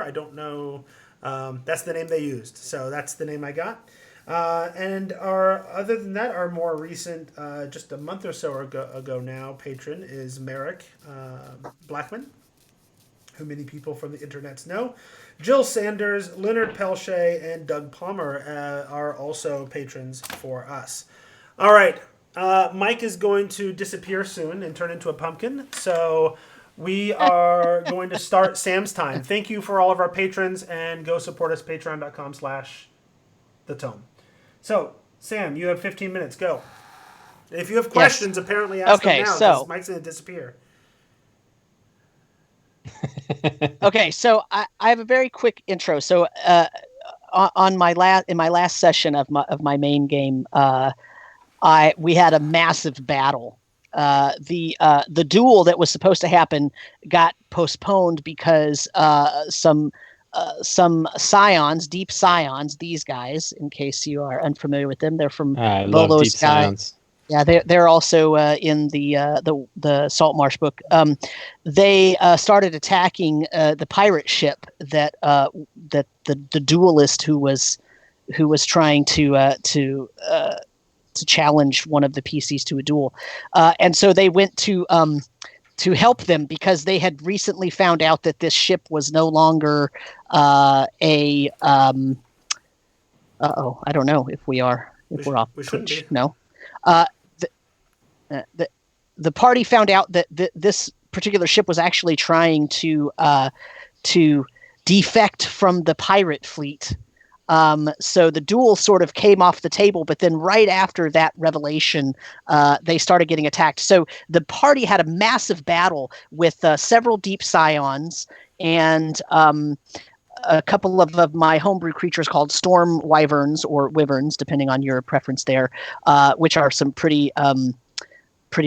I don't know. That's the name they used, so that's the name I got. And our other than that, our more recent, just a month or so ago now, patron is Merrick Blackman, who many people from the internets know. Jill Sanders, Leonard Pelche, and Doug Palmer are also patrons for us. All right. Mike is going to disappear soon and turn into a pumpkin. So we are going to start Sam's time. Thank you for all of our patrons, and go support us, patreon.com/the tome. So, Sam, you have 15 minutes. Go. If you have Yes. questions, apparently ask them Okay, now because so Mike's going to disappear. I have a very quick intro. So on my last session of my main game, we had a massive battle. The duel that was supposed to happen got postponed because some scions, deep scions, these guys, in case you are unfamiliar with them, they're from I love Volo's Deep guy. Science. Yeah, they're also in the Saltmarsh book. They started attacking the pirate ship that the duelist who was trying to challenge one of the PCs to a duel, and so they went to help them because they had recently found out that this ship was no longer a. I don't know if we're off We shouldn't Twitch. be. No. Uh, the party found out that this particular ship was actually trying to defect from the pirate fleet. So the duel sort of came off the table, but then right after that revelation, they started getting attacked. So the party had a massive battle with several deep scions and a couple of my homebrew creatures called storm wyverns or wyverns, depending on your preference there, which are some pretty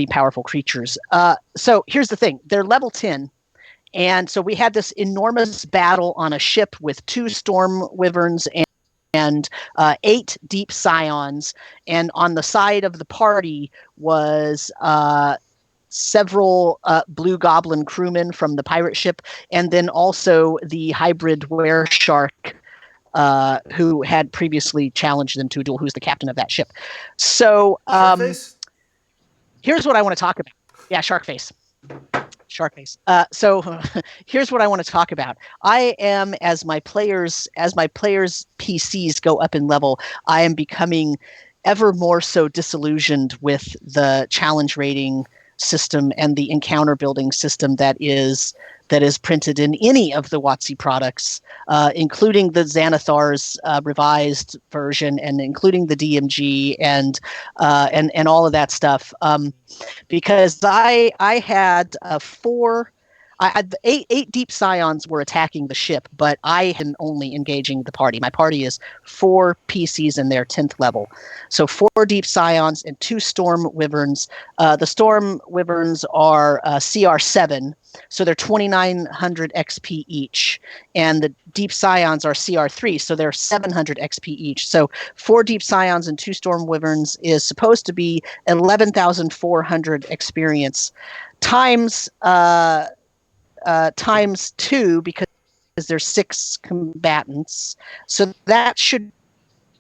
powerful creatures. So here's the thing. They're level 10. And so we had this enormous battle on a ship with 2 storm wyverns and 8 deep scions. And on the side of the party was several blue goblin crewmen from the pirate ship, and then also the hybrid were shark who had previously challenged them to a duel, who's the captain of that ship. So Sharkface? here's what I want to talk about. Yeah, Sharkface. So here's what I want to talk about. I am, as my players' PCs go up in level, I am becoming ever more so disillusioned with the challenge rating system and the encounter building system that is printed in any of the WotC products, including the Xanathar's revised version and including the DMG and all of that stuff. Because I had 4. I had eight deep scions were attacking the ship, but I am only engaging the party. My party is 4 PCs in their 10th level. So 4 deep scions and 2 storm wyverns. The storm wyverns are CR7, so they're 2,900 XP each. And the deep scions are CR3, so they're 700 XP each. So 4 deep scions and 2 storm wyverns is supposed to be 11,400 experience times times 2 because there's 6 combatants. So that should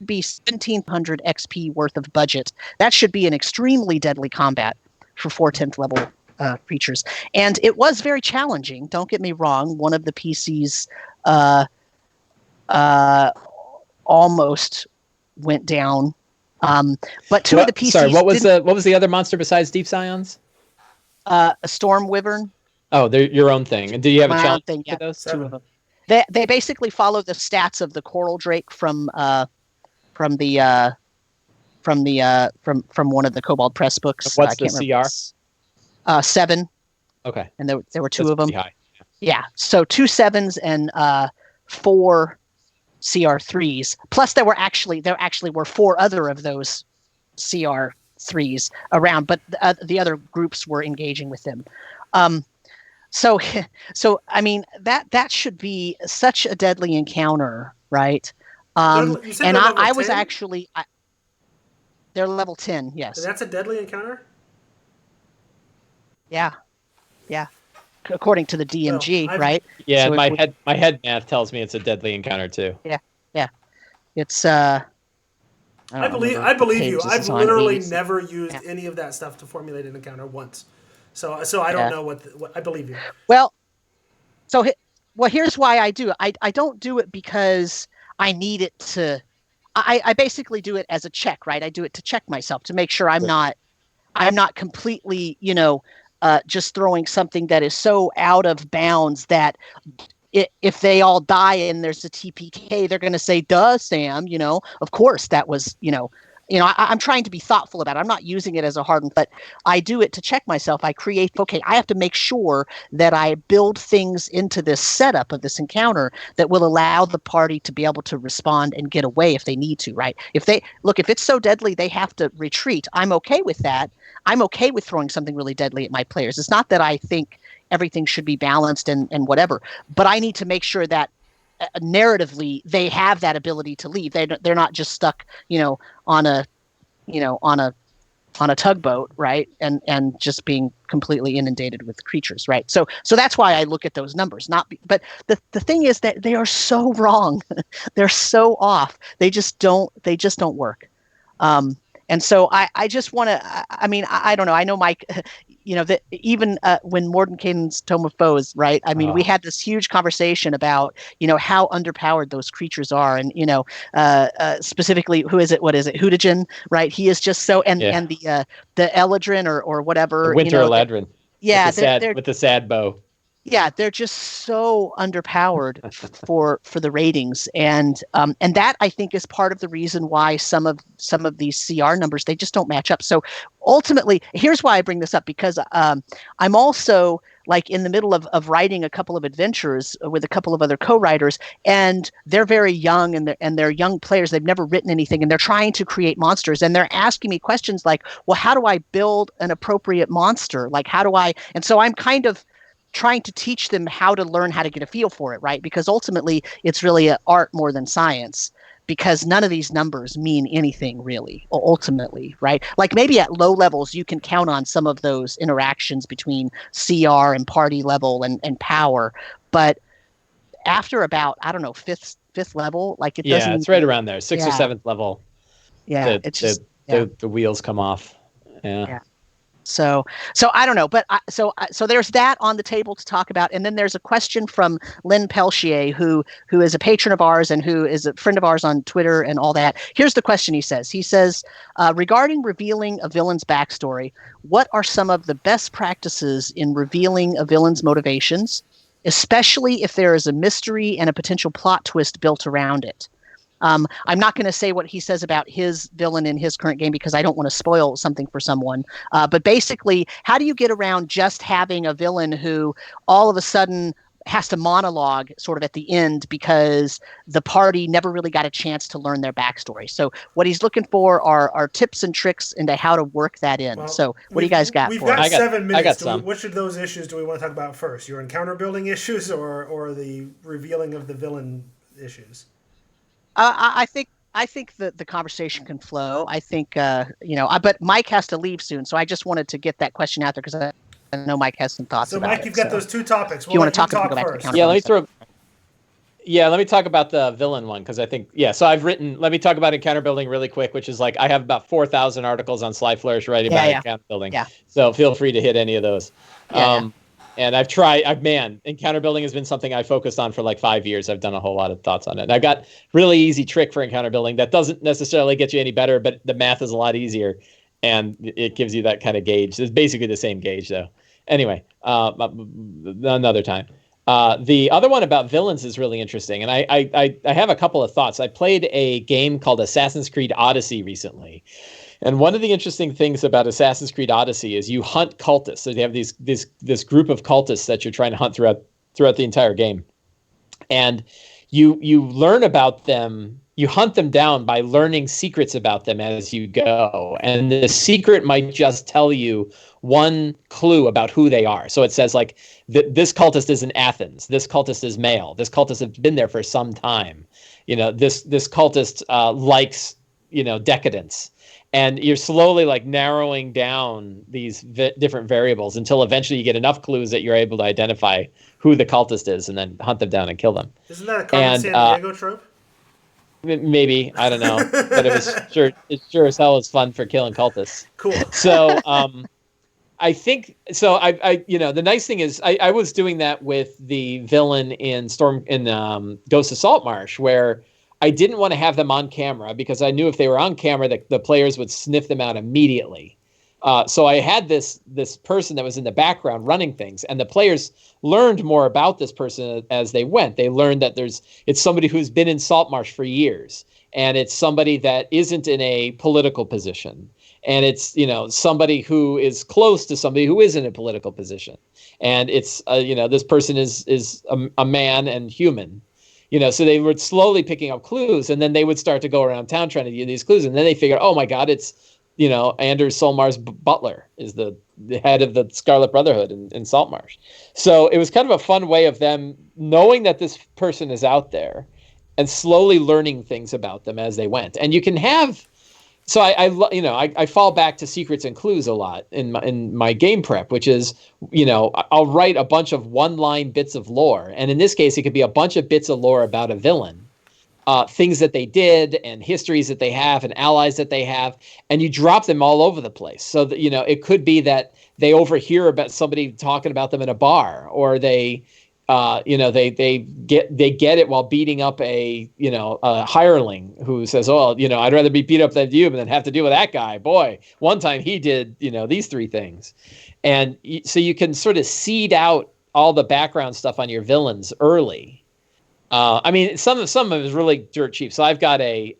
be 1,700 XP worth of budget. That should be an extremely deadly combat for 4 10th level creatures. And it was very challenging. Don't get me wrong. One of the PCs almost went down. But 2 of the PCs. Sorry, what was the other monster besides Deep Scions? A Storm Wyvern. Oh, they're your own thing. And do you have a challenge thing, for those? 2 of them. They basically follow the stats of the Coral Drake from one of the Kobold Press books. What's the CR? 7. Okay. And there were 2 That's of them. high. Yeah. So 2 7s and 4 CR3s. Plus there actually were 4 other of those CR3s around, but the other groups were engaging with them. So I mean that should be such a deadly encounter, right? You said And they're level I 10? was actually they're level 10, yes. And that's a deadly encounter? Yeah. according to the DMG, Well, right? Yeah, So my head math tells me it's a deadly encounter too. Yeah. It's I believe you. I've literally never used any of that stuff to formulate an encounter once. So I don't know what I believe you. Well, here's why I do it. I don't do it because I need it to. I basically do it as a check, right? I do it to check myself to make sure I'm not completely, just throwing something that is so out of bounds that if they all die and there's a TPK, they're going to say, "Duh, Sam." Of course that was, I'm trying to be thoughtful about it. I'm not using it as a hardened, but I do it to check myself. I have to make sure that I build things into this setup of this encounter that will allow the party to be able to respond and get away if they need to, right? If it's so deadly, they have to retreat. I'm okay with that. I'm okay with throwing something really deadly at my players. It's not that I think everything should be balanced and whatever, but I need to make sure that narratively they have that ability to leave. They're not just stuck, on a tugboat, right? And just being completely inundated with creatures, right? So that's why I look at those numbers. But the thing is that they are so wrong. They're so off. They just don't work. And so I just want to. I don't know. I know Mike. That even when Mordenkainen's Tome of Foes, right? We had this huge conversation about how underpowered those creatures are, and specifically, who is it? What is it? Hutagen, right? He is just so, and the Eladrin or whatever. The Winter Eladrin. Yeah, with the sad bow. Yeah, they're just so underpowered for the ratings, and that I think is part of the reason why some of these CR numbers, they just don't match up. So ultimately, here's why I bring this up, because I'm also like in the middle of writing a couple of adventures with a couple of other co-writers, and they're very young and they're young players. They've never written anything, and they're trying to create monsters, and they're asking me questions like, well, how do I build an appropriate monster? Like, how do I? And so I'm kind of trying to teach them how to learn how to get a feel for it, right? Because ultimately it's really an art more than science, because none of these numbers mean anything really, ultimately, right? Like maybe at low levels you can count on some of those interactions between CR and party level and power, but after about, I don't know, fifth level, like it doesn't. Yeah, it's right around there, sixth or seventh level. Yeah, the wheels come off. Yeah. So I don't know, but so there's that on the table to talk about, and then there's a question from Lynn Pelchier, who is a patron of ours and who is a friend of ours on Twitter and all that. Here's the question he says, regarding revealing a villain's backstory, what are some of the best practices in revealing a villain's motivations, especially if there is a mystery and a potential plot twist built around it? I'm not going to say what he says about his villain in his current game because I don't want to spoil something for someone. But basically, how do you get around just having a villain who all of a sudden has to monologue sort of at the end because the party never really got a chance to learn their backstory? So what he's looking for are tips and tricks into how to work that in. Well, so what do you guys got? We've got 7 minutes. I got some. Which of those issues do we want to talk about first? Your encounter building issues or the revealing of the villain issues? I think that the conversation can flow. I think, but Mike has to leave soon, so I just wanted to get that question out there because I know Mike has some thoughts about it. So, Mike, you've got those 2 topics. You want to talk about first? Let me talk about the villain one because I think, so I've written, let me talk about encounter building really quick, which is like I have about 4,000 articles on Sly Flourish writing about encounter building. Yeah. So feel free to hit any of those. And I've tried, encounter building has been something I focused on for like 5 years. I've done a whole lot of thoughts on it. And I've got really easy trick for encounter building that doesn't necessarily get you any better, but the math is a lot easier and it gives you that kind of gauge. It's basically the same gauge though. Anyway, another time. The other one about villains is really interesting. And I have a couple of thoughts. I played a game called Assassin's Creed Odyssey recently. And one of the interesting things about Assassin's Creed Odyssey is you hunt cultists. So they have this group of cultists that you're trying to hunt throughout the entire game. And you learn about them, you hunt them down by learning secrets about them as you go. And the secret might just tell you one clue about who they are. So it says like, this cultist is in Athens. This cultist is male. This cultist has been there for some time. This cultist likes, decadence. And you're slowly like narrowing down these different variables until eventually you get enough clues that you're able to identify who the cultist is and then hunt them down and kill them. Isn't that a Carmen Sandiego trope? Maybe, I don't know, but it sure as hell is fun for killing cultists. Cool. So I think so. I the nice thing is I was doing that with the villain in Ghost of Saltmarsh, where I didn't want to have them on camera because I knew if they were on camera, the players would sniff them out immediately. So I had this person that was in the background running things, and the players learned more about this person as they went. They learned that it's somebody who's been in Saltmarsh for years, and it's somebody that isn't in a political position, and it's somebody who is close to somebody who is in a political position, and it's this person is a man and human. So they were slowly picking up clues, and then they would start to go around town trying to get these clues, and then they figured, oh my God, it's Anders Solmar's butler is the head of the Scarlet Brotherhood in Saltmarsh. So it was kind of a fun way of them knowing that this person is out there and slowly learning things about them as they went. And you can have, so I fall back to secrets and clues a lot in my game prep, which is, I'll write a bunch of one-line bits of lore. And in this case, it could be a bunch of bits of lore about a villain. Things that they did and histories that they have and allies that they have, and you drop them all over the place. So that, it could be that they overhear about somebody talking about them in a bar, or they get it while beating up a hireling who says, oh, I'd rather be beat up than you, but then have to deal with that guy. Boy, one time he did, these 3 things. And so you can sort of seed out all the background stuff on your villains early. Some of it is really dirt cheap. So I've got a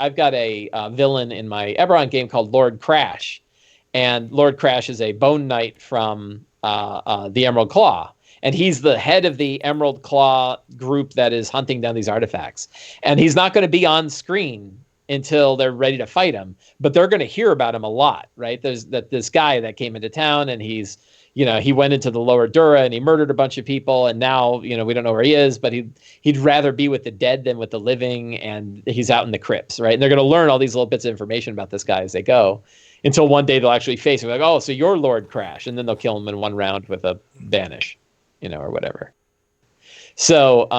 villain in my Eberron game called Lord Crash, and Lord Crash is a Bone Knight from the Emerald Claw, and he's the head of the Emerald Claw group that is hunting down these artifacts. And he's not going to be on screen until they're ready to fight him, but they're going to hear about him a lot, right? There's this guy that came into town, and he's he went into the Lower Dura and he murdered a bunch of people, and now, we don't know where he is, but he'd rather be with the dead than with the living, and he's out in the crypts, right? And they're going to learn all these little bits of information about this guy as they go, until one day they'll actually face him, like, oh, so you're Lord Crash, and then they'll kill him in one round with a banish, or whatever. So,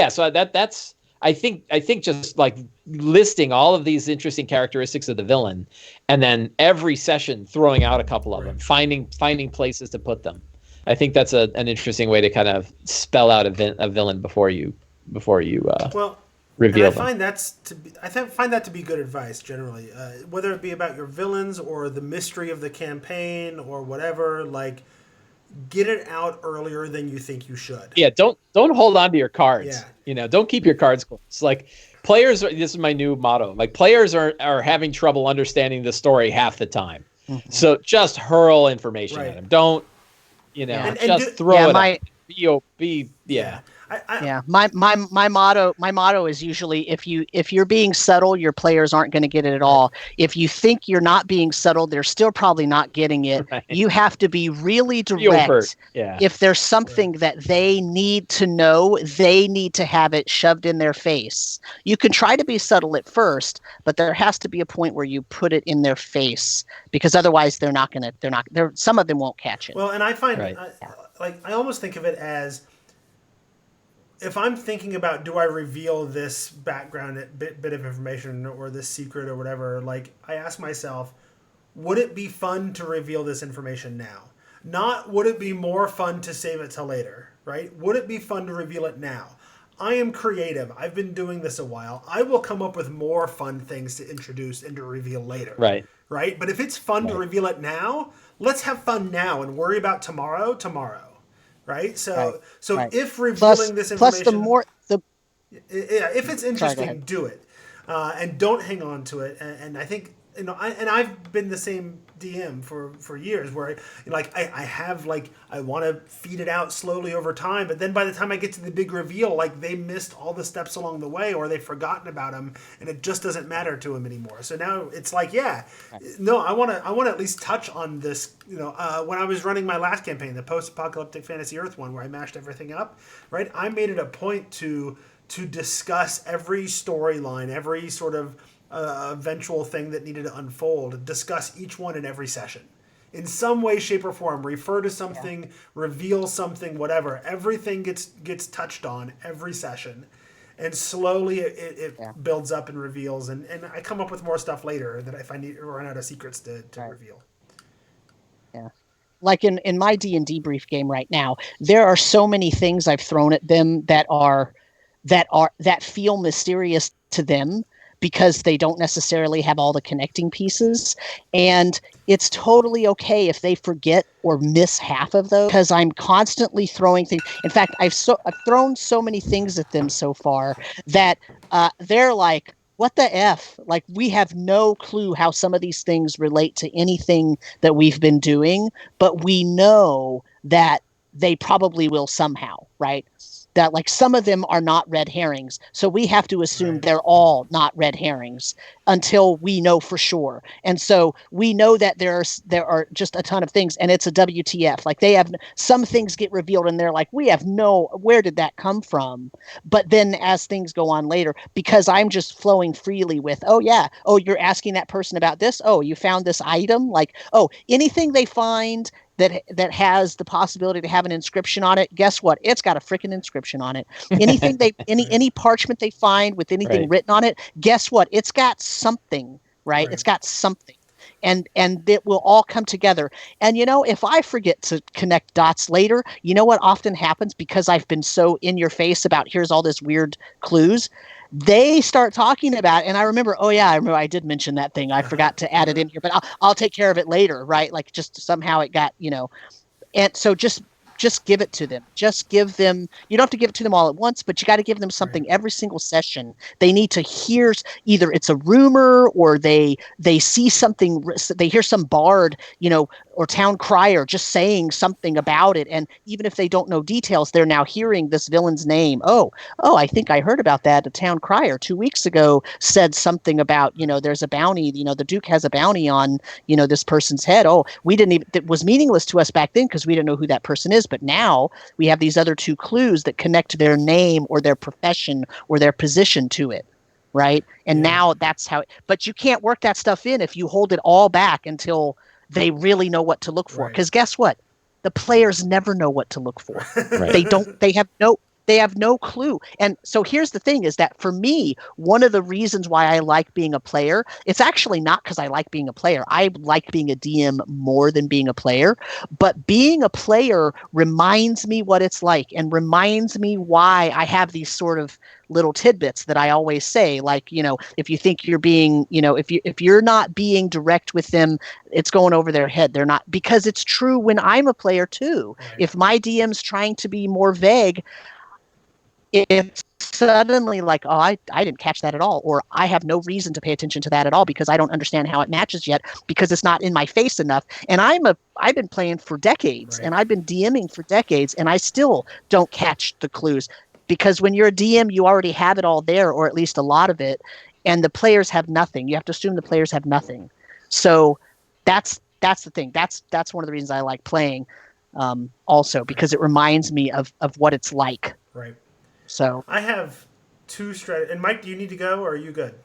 so that's I think just like listing all of these interesting characteristics of the villain, and then every session throwing out a couple of them, finding places to put them. I think that's an interesting way to kind of spell out a villain before you reveal them. I find that to be good advice generally, whether it be about your villains or the mystery of the campaign or whatever. Like, get it out earlier than you think you should. Yeah, don't hold on to your cards. Yeah. Don't keep your cards close. Like, this is my new motto. Like, players are having trouble understanding the story half the time. Mm-hmm. So just hurl information at them. Don't, throw it out. My motto is usually, if you're being subtle, your players aren't going to get it at all. If you think you're not being subtle, they're still probably not getting it. Right. You have to be really direct. Yeah. If there's something that they need to know, they need to have it shoved in their face. You can try to be subtle at first, but there has to be a point where you put it in their face, because otherwise some of them won't catch it. Well, and I find I almost think of it as, if I'm thinking about, do I reveal this background bit of information or this secret or whatever, like, I ask myself, would it be fun to reveal this information now? Not would it be more fun to save it till later, right? Would it be fun to reveal it now? I am creative. I've been doing this a while. I will come up with more fun things to introduce and to reveal later. Right. Right? But if it's fun to reveal it now, let's have fun now and worry about tomorrow. Right? So if revealing this information, if it's interesting, do it, and don't hang on to it. And I think, I've been the same DM for years, where I want to feed it out slowly over time, but then by the time I get to the big reveal, like, they missed all the steps along the way, or they've forgotten about them, and it just doesn't matter to them anymore. So now it's like, I want to at least touch on this. When I was running my last campaign, the post-apocalyptic fantasy Earth one, where I mashed everything up, right? I made it a point to discuss every storyline, every sort of eventual thing that needed to unfold, discuss each one in every session. In some way, shape, or form, refer to something, reveal something, whatever. Everything gets touched on every session. And slowly it builds up and reveals. And I come up with more stuff later that if I need to run out of secrets to reveal. Yeah. Like in my D&D brief game right now, there are so many things I've thrown at them that feel mysterious to them, because they don't necessarily have all the connecting pieces. And it's totally okay if they forget or miss half of those, because I'm constantly throwing things. In fact, I've thrown so many things at them so far that they're like, what the F? Like, we have no clue how some of these things relate to anything that we've been doing, but we know that they probably will somehow, right? That like some of them are not red herrings. So we have to assume they're all not red herrings until we know for sure. And so we know that there are just a ton of things, and it's a WTF. Like, they have some things get revealed and they're like, where did that come from? But then as things go on later, because I'm just flowing freely with, you're asking that person about this. Oh, you found this item. Like, anything they find that has the possibility to have an inscription on it, guess what? It's got a freaking inscription on it. Anything any parchment they find with anything written on it, guess what? It's got something, right? It's got something. And it will all come together. And, if I forget to connect dots later, you know what often happens, because I've been so in your face about here's all this weird clues, they start talking about it, and I remember, I did mention that thing. I forgot to add it in here, but I'll take care of it later, right? Like, just somehow it got, and so just give it to them. Just give them, you don't have to give it to them all at once, but you got to give them something every single session. They need to hear, either it's a rumor or they see something, they hear some bard, or town crier just saying something about it. And even if they don't know details, they're now hearing this villain's name. Oh, I think I heard about that. The town crier 2 weeks ago said something about, there's a bounty, the Duke has a bounty on, this person's head. Oh, it was meaningless to us back then because we didn't know who that person is. But now we have these other 2 clues that connect their name or their profession or their position to it. Right. And now that's how, but you can't work that stuff in if you hold it all back until they really know what to look for. Because guess what? The players never know what to look for. They have no clue. And so here's the thing, is that for me, one of the reasons why I like being a player, it's actually not because I like being a player. I like being a DM more than being a player. But being a player reminds me what it's like, and reminds me why I have these sort of little tidbits that I always say, like, if you think you're being, if you're not being direct with them, it's going over their head. They're not, because it's true when I'm a player too. Right. If my DM's trying to be more vague, it's suddenly like, I didn't catch that at all, or I have no reason to pay attention to that at all because I don't understand how it matches yet, because it's not in my face enough. And I've been playing for decades, and I've been DMing for decades, and I still don't catch the clues, because when you're a DM, you already have it all there, or at least a lot of it, and the players have nothing. You have to assume the players have nothing. So that's the thing. That's one of the reasons I like playing, also, because it reminds me of what it's like. Right. So I have 2 strategies. And Mike, do you need to go, or are you good?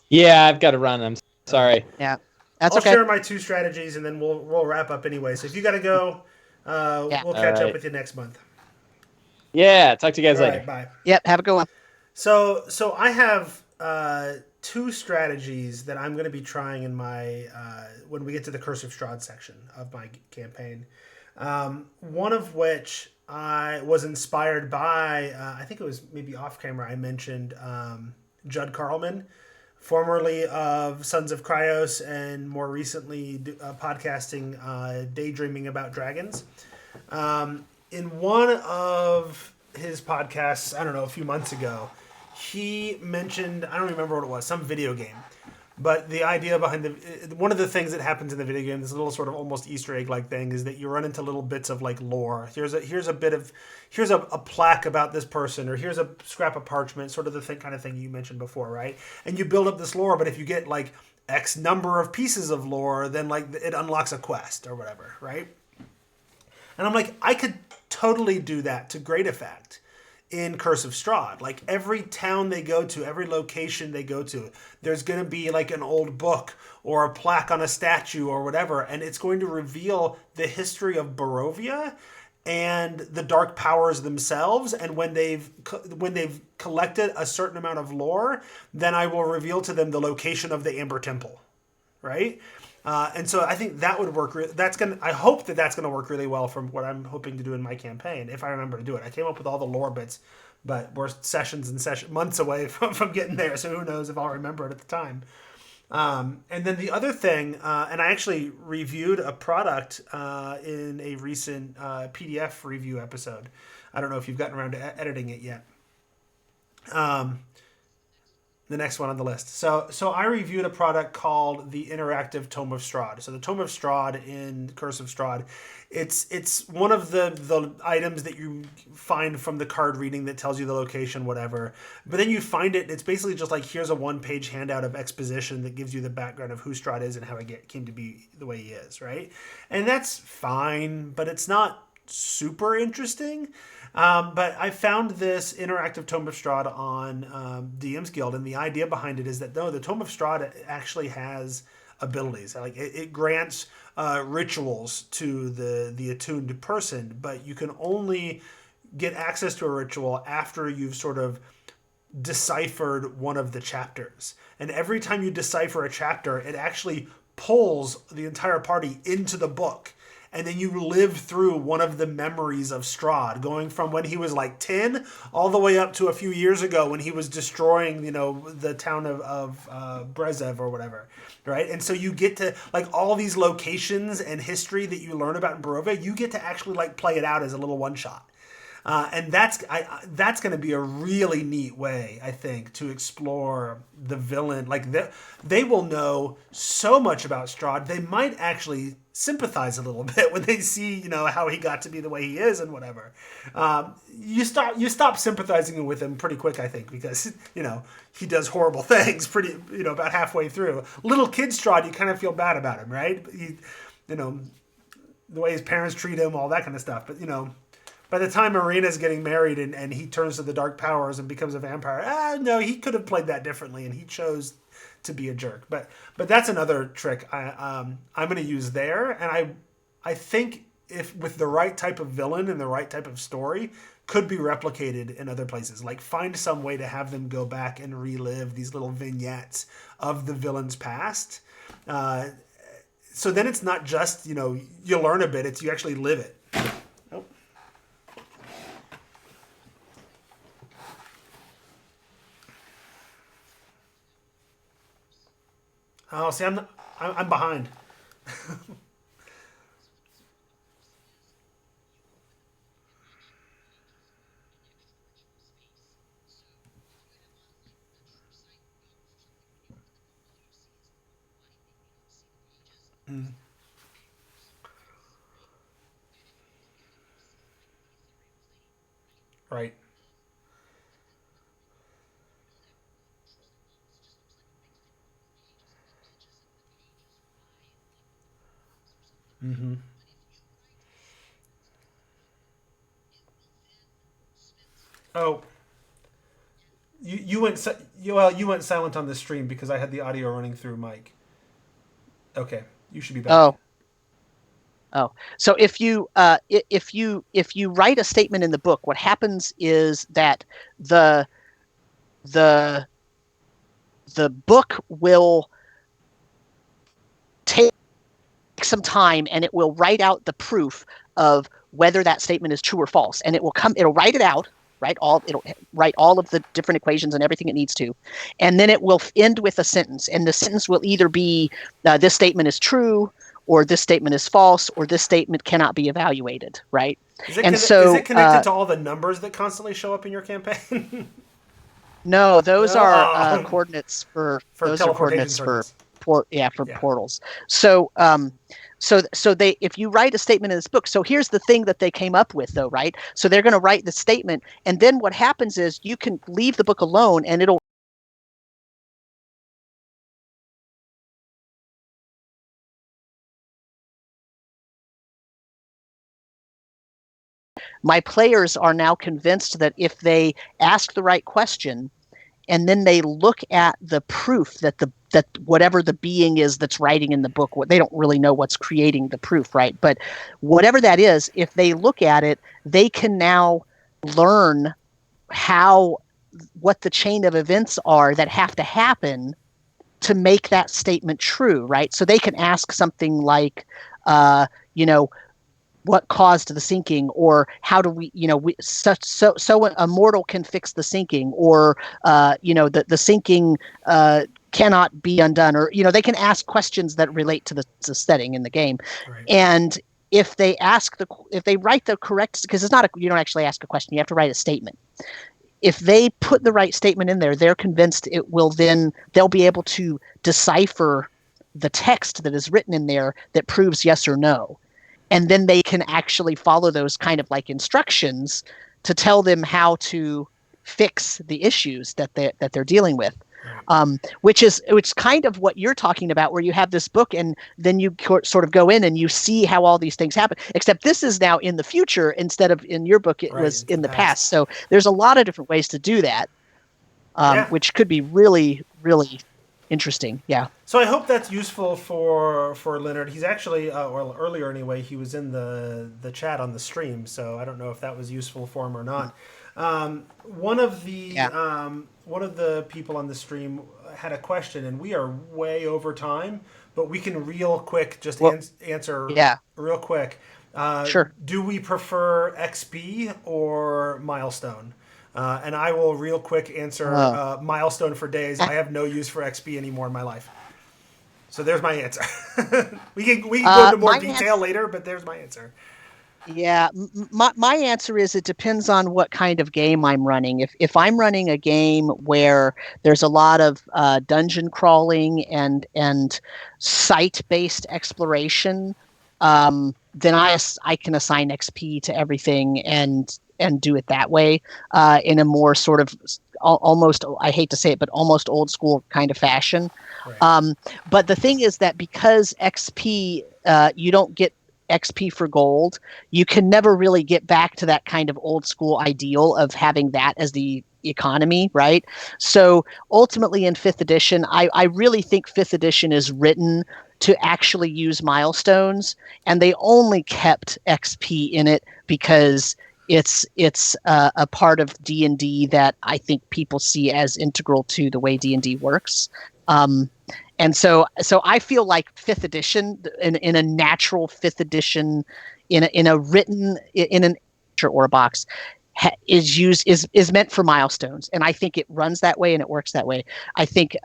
Yeah, I've got to run. I'm sorry. Yeah, that's I'll okay. I'll share my 2 strategies, and then we'll wrap up anyway. So if you got to go, we'll catch up with you next month. Yeah, talk to you guys later. Right, bye. Yep, have a good one. So I have 2 strategies that I'm going to be trying in my when we get to the Curse of Strahd section of my campaign. One of which I was inspired by, I think it was maybe off camera, I mentioned Judd Carlman, formerly of Sons of Kryos, and more recently podcasting Daydreaming About Dragons. In one of his podcasts, I don't know, a few months ago, he mentioned, I don't remember what it was, some video game. But the idea behind one of the things that happens in the video game, this little sort of almost Easter egg like thing, is that you run into little bits of like lore. Here's a plaque about this person, or here's a scrap of parchment, sort of the kind of thing you mentioned before, right? And you build up this lore, but if you get like X number of pieces of lore, then like it unlocks a quest or whatever, right? And I'm like, I could totally do that to great effect in Curse of Strahd. Like every town they go to, every location they go to, there's going to be like an old book or a plaque on a statue or whatever, and it's going to reveal the history of Barovia and the dark powers themselves. And when they've collected a certain amount of lore, then I will reveal to them the location of the Amber Temple, right? And so I think that would work. I hope that that's gonna work really well from what I'm hoping to do in my campaign, if I remember to do it. I came up with all the lore bits, but we're months away from getting there. So who knows if I'll remember it at the time. And then the other thing, and I actually reviewed a product in a recent PDF review episode. I don't know if you've gotten around to editing it yet. The next one on the list. So I reviewed a product called the Interactive Tome of Strahd. So the Tome of Strahd in Curse of Strahd, it's one of the items that you find from the card reading that tells you the location, whatever. But then you find it, it's basically just like, here's a one-page handout of exposition that gives you the background of who Strahd is and how he came to be the way he is, right? And that's fine, but it's not super interesting. But I found this Interactive Tome of Strahd on DM's Guild, and the idea behind it is that the Tome of Strahd actually has abilities. Like it grants rituals to the attuned person, but you can only get access to a ritual after you've sort of deciphered one of the chapters. And every time you decipher a chapter, it actually pulls the entire party into the book. And then you live through one of the memories of Strahd, going from when he was like 10 all the way up to a few years ago when he was destroying, the town of Brezev or whatever, right? And so you get to, like, all these locations and history that you learn about in Barovia, you get to actually, like, play it out as a little one-shot. And that's going to be a really neat way, I think, to explore the villain. Like, they will know so much about Strahd, they might actually sympathize a little bit when they see, how he got to be the way he is and whatever. You stop sympathizing with him pretty quick, I think, because, he does horrible things pretty, about halfway through. Little kid Strahd, you kind of feel bad about him, right? The way his parents treat him, all that kind of stuff. But, by the time Marina's getting married and he turns to the dark powers and becomes a vampire, no, he could have played that differently, and he chose to be a jerk. But that's another trick I'm going to use there, and I think if with the right type of villain and the right type of story, could be replicated in other places. Like, find some way to have them go back and relive these little vignettes of the villain's past. So then it's not just, you learn a bit, it's you actually live it. Oh, see, I'm behind. Right. Mm-hmm. Oh, you went you went silent on the stream because I had the audio running through Mike. Okay, you should be back. Oh, so if you write a statement in the book, what happens is that the book will take some time and it will write out the proof of whether that statement is true or false, and it'll write it out. It'll write all of the different equations and everything it needs to, and then it will end with a sentence, and the sentence will either be this statement is true, or this statement is false, or this statement cannot be evaluated, right? Is it connected to all the numbers that constantly show up in your campaign? No, those are coordinates for portals. So if you write a statement in this book, so here's the thing that they came up with, though, right? So they're going to write the statement, and then what happens is you can leave the book alone, and it'll my players are now convinced that if they ask the right question and then they look at the proof that that whatever the being is that's writing in the book, they don't really know what's creating the proof, right? But whatever that is, if they look at it, they can now learn what the chain of events are that have to happen to make that statement true, right? So they can ask something like, what caused the sinking, or how do we, so a mortal can fix the sinking, or the sinking cannot be undone, or they can ask questions that relate to the setting in the game, right. And if they write the correct, because you don't actually ask a question, you have to write a statement. If they put the right statement in there, they're convinced they'll be able to decipher the text that is written in there that proves yes or no. And then they can actually follow those kind of like instructions to tell them how to fix the issues that they're dealing with. Which kind of what you're talking about, where you have this book and then you sort of go in and you see how all these things happen, except this is now in the future instead of in your book. It was in the past. So there's a lot of different ways to do that, which could be really, really interesting. Yeah. So I hope that's useful for Leonard. He's actually, or earlier anyway, he was in the chat on the stream. So I don't know if that was useful for him or not. One of the people on the stream had a question, and we are way over time, but we can real quick just answer real quick. Sure. Do we prefer XP or Milestone? And I will real quick answer Milestone for days. I have no use for XP anymore in my life. So there's my answer. we can go into more detail later, but there's my answer. Yeah, my answer is it depends on what kind of game I'm running. If I'm running a game where there's a lot of dungeon crawling and site-based exploration, then I can assign XP to everything and do it that way in a more sort of almost, I hate to say it, but almost old school kind of fashion. Right. But the thing is that because XP, you don't get XP for gold, you can never really get back to that kind of old school ideal of having that as the economy, right? So ultimately in 5th edition, I really think 5th edition is written to actually use milestones, and they only kept XP in it because it's a part of D&D that I think people see as integral to the way D&D works. And so I feel like 5th edition, in a natural 5th edition, in a written in an or a box, is meant for milestones, and I think it runs that way and it works that way. I think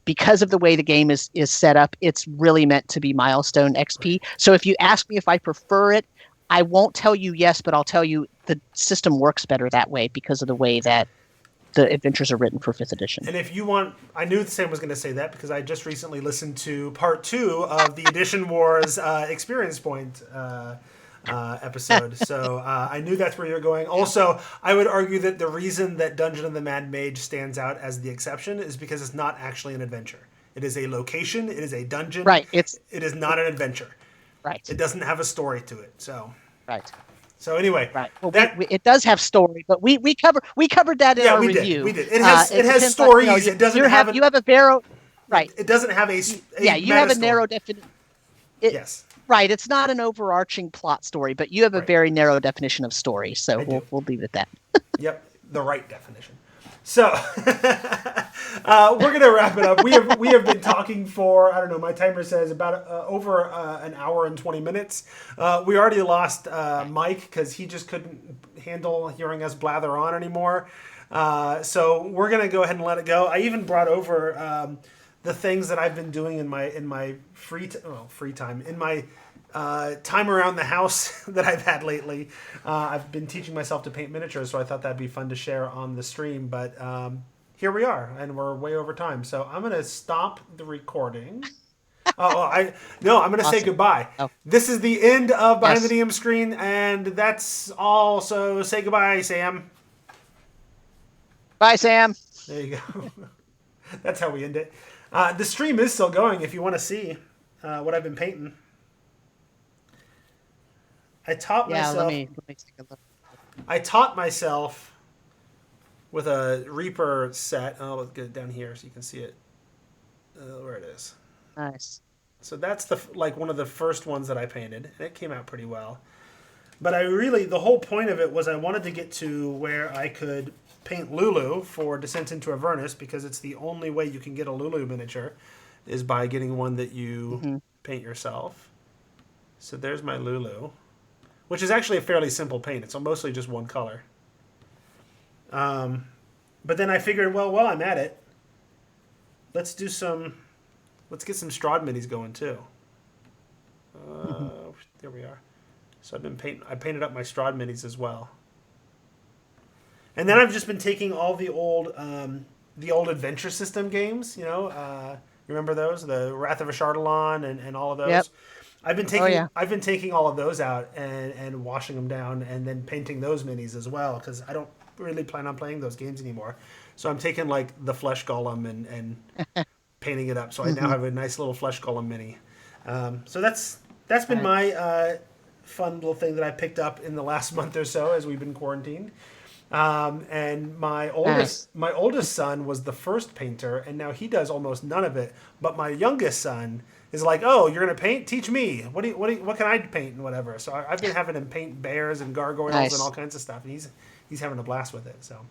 because of the way the game is set up, it's really meant to be milestone XP. So if you ask me if I prefer it, I won't tell you yes, but I'll tell you the system works better that way because of the way that the adventures are written for 5th edition. And if you want, I knew Sam was going to say that because I just recently listened to part 2 of the Edition Wars Experience Point episode. So I knew that's where you're going. Also, I would argue that the reason that Dungeon of the Mad Mage stands out as the exception is because it's not actually an adventure. It is a location. It is a dungeon. Right. It is not an adventure. Right. It doesn't have a story to it. So. Right. So anyway, right. Well, it does have story, but we covered that in our review. We did. It has stories. On, it doesn't have you have a narrow. Right. It doesn't have a you have a narrow definition. Yes. Right. It's not an overarching plot story, but you have a very narrow definition of story. So we'll leave it at that. Yep, the right definition. So we're gonna wrap it up. We have been talking for, I don't know, my timer says about over an hour and 20 minutes. We already lost Mike because he just couldn't handle hearing us blather on anymore. So we're gonna go ahead and let it go. I even brought over the things that I've been doing in my free time, in my time around the house that I've had lately. I've been teaching myself to paint miniatures, so I thought that'd be fun to share on the stream. But here we are, and we're way over time. So I'm going to stop the recording. I'm going to say goodbye. Oh. This is the end of Behind the DM Screen, and that's all. So say goodbye, Sam. Bye, Sam. There you go. That's how we end it. The stream is still going if you want to see what I've been painting. I taught myself. Let me take a look. I taught myself with a Reaper set. Oh, let's get it down here so you can see it. Where it is. Nice. So that's one of the first ones that I painted, and it came out pretty well. But the whole point of it was I wanted to get to where I could paint Lulu for Descent into Avernus, because it's the only way you can get a Lulu miniature is by getting one that you paint yourself. So there's my Lulu, which is actually a fairly simple paint. It's mostly just one color. But then I figured, well, while I'm at it, let's get some Strahd minis going too. There we are. So I painted up my Strahd minis as well. And then I've just been taking all the old Adventure System games, remember those? The Wrath of Ashardalon and all of those. Yep. I've been taking all of those out and washing them down and then painting those minis as well, because I don't really plan on playing those games anymore. So I'm taking like the Flesh Golem and painting it up. So I now have a nice little Flesh Golem mini. So that's been my fun little thing that I picked up in the last month or so as we've been quarantined. And my oldest son was the first painter, and now he does almost none of it. But my youngest son is like, "Oh, you're gonna paint? Teach me. What can I paint and whatever." So I've been having him paint bears and gargoyles and all kinds of stuff, and he's having a blast with it. So